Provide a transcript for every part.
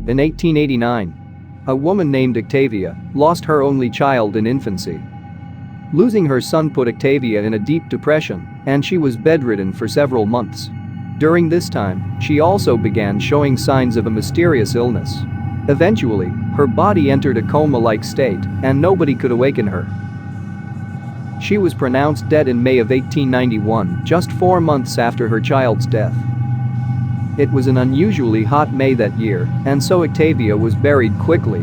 In 1889, a woman named Octavia lost her only child in infancy. Losing her son put Octavia in a deep depression, and she was bedridden for several months. During this time, she also began showing signs of a mysterious illness. Eventually, her body entered a coma-like state, and nobody could awaken her. She was pronounced dead in May of 1891, just 4 months after her child's death. It was an unusually hot May that year, and so Octavia was buried quickly.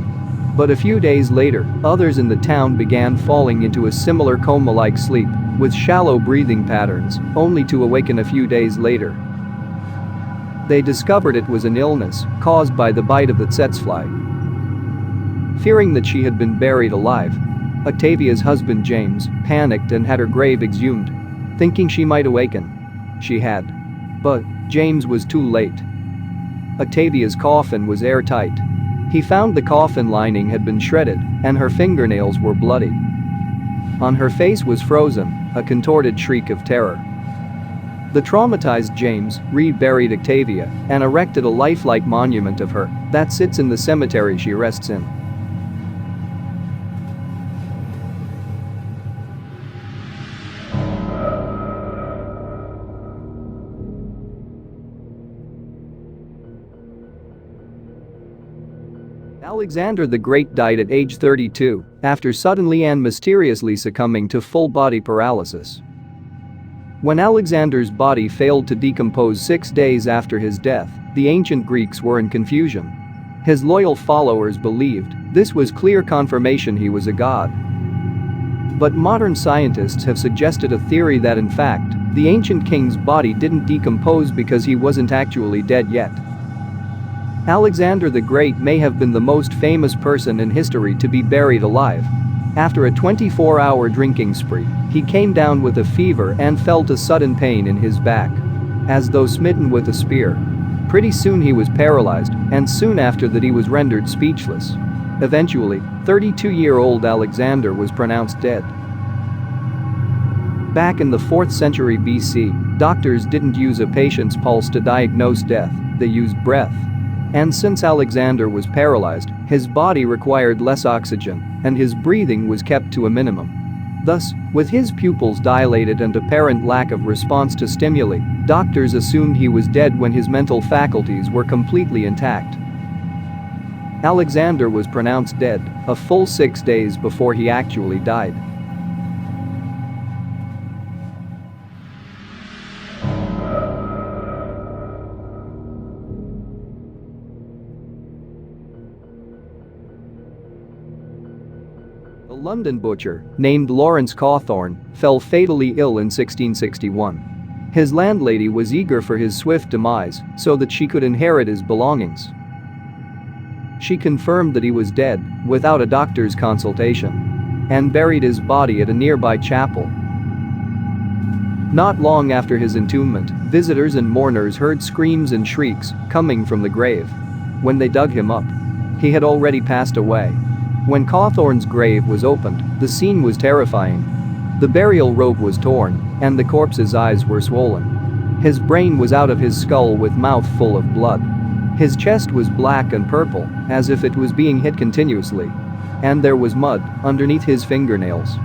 But a few days later, others in the town began falling into a similar coma-like sleep, with shallow breathing patterns, only to awaken a few days later. They discovered it was an illness caused by the bite of the tsetse fly. Fearing that she had been buried alive, Octavia's husband James panicked and had her grave exhumed. Thinking she might awaken, she had. But James was too late. Octavia's coffin was airtight. He found the coffin lining had been shredded, and her fingernails were bloody. On her face was frozen a contorted shriek of terror. The traumatized James reburied Octavia and erected a lifelike monument of her that sits in the cemetery she rests in. Alexander the Great died at age 32 after suddenly and mysteriously succumbing to full-body paralysis. When Alexander's body failed to decompose 6 days after his death, the ancient Greeks were in confusion. His loyal followers believed this was clear confirmation he was a god. But modern scientists have suggested a theory that in fact, the ancient king's body didn't decompose because he wasn't actually dead yet. Alexander the Great may have been the most famous person in history to be buried alive. After a 24-hour drinking spree, he came down with a fever and felt a sudden pain in his back, as though smitten with a spear. Pretty soon he was paralyzed, and soon after that he was rendered speechless. Eventually, 32-year-old Alexander was pronounced dead. Back in the 4th century BC, doctors didn't use a patient's pulse to diagnose death, they used breath. And since Alexander was paralyzed, his body required less oxygen, and his breathing was kept to a minimum. Thus, with his pupils dilated and apparent lack of response to stimuli, doctors assumed he was dead when his mental faculties were completely intact. Alexander was pronounced dead a full 6 days before he actually died. A London butcher named Lawrence Cawthorne fell fatally ill in 1661. His landlady was eager for his swift demise so that she could inherit his belongings. She confirmed that he was dead without a doctor's consultation and buried his body at a nearby chapel. Not long after his entombment, visitors and mourners heard screams and shrieks coming from the grave. When they dug him up, he had already passed away. When Cawthorne's grave was opened, the scene was terrifying. The burial robe was torn, and the corpse's eyes were swollen. His brain was out of his skull with mouth full of blood. His chest was black and purple, as if it was being hit continuously. And there was mud underneath his fingernails.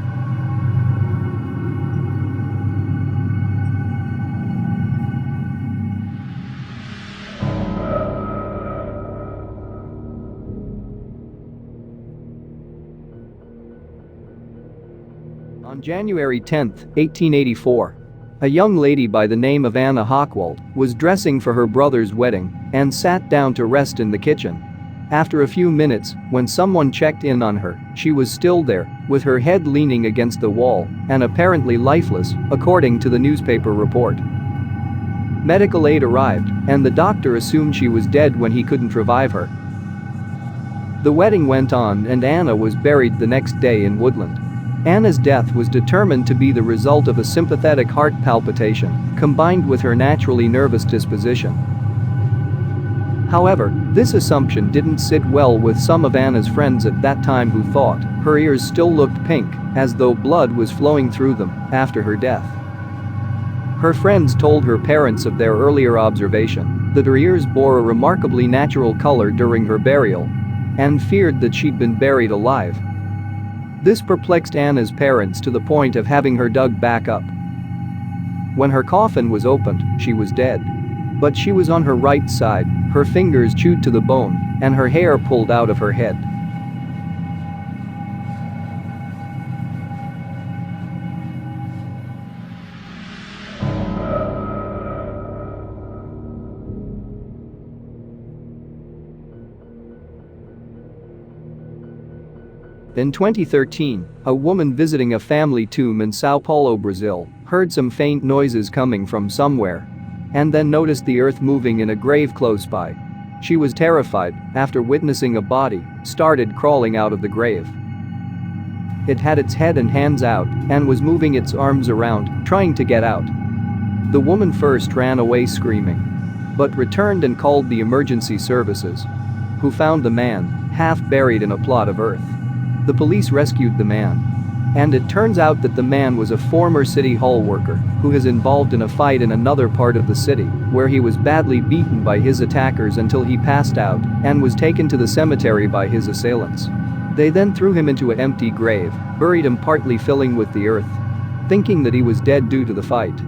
On January 10, 1884, a young lady by the name of Anna Walt was dressing for her brother's wedding and sat down to rest in the kitchen. After a few minutes, when someone checked in on her, she was still there, with her head leaning against the wall and apparently lifeless, according to the newspaper report. Medical aid arrived, and the doctor assumed she was dead when he couldn't revive her. The wedding went on and Anna was buried the next day in Woodland. Anna's death was determined to be the result of a sympathetic heart palpitation, combined with her naturally nervous disposition. However, this assumption didn't sit well with some of Anna's friends at that time who thought her ears still looked pink, as though blood was flowing through them after her death. Her friends told her parents of their earlier observation. The ears bore a remarkably natural color during her burial and feared that she'd been buried alive. This perplexed Anna's parents to the point of having her dug back up. When her coffin was opened, she was dead. But she was on her right side, her fingers chewed to the bone, and her hair pulled out of her head. In 2013, a woman visiting a family tomb in Sao Paulo, Brazil, heard some faint noises coming from somewhere and then noticed the earth moving in a grave close by. She was terrified after witnessing a body started crawling out of the grave. It had its head and hands out and was moving its arms around, trying to get out. The woman first ran away screaming, but returned and called the emergency services, who found the man half buried in a plot of earth. The police rescued the man. And it turns out that the man was a former city hall worker who was involved in a fight in another part of the city where he was badly beaten by his attackers until he passed out and was taken to the cemetery by his assailants. They then threw him into an empty grave, buried him partly filling with the earth, thinking that he was dead due to the fight.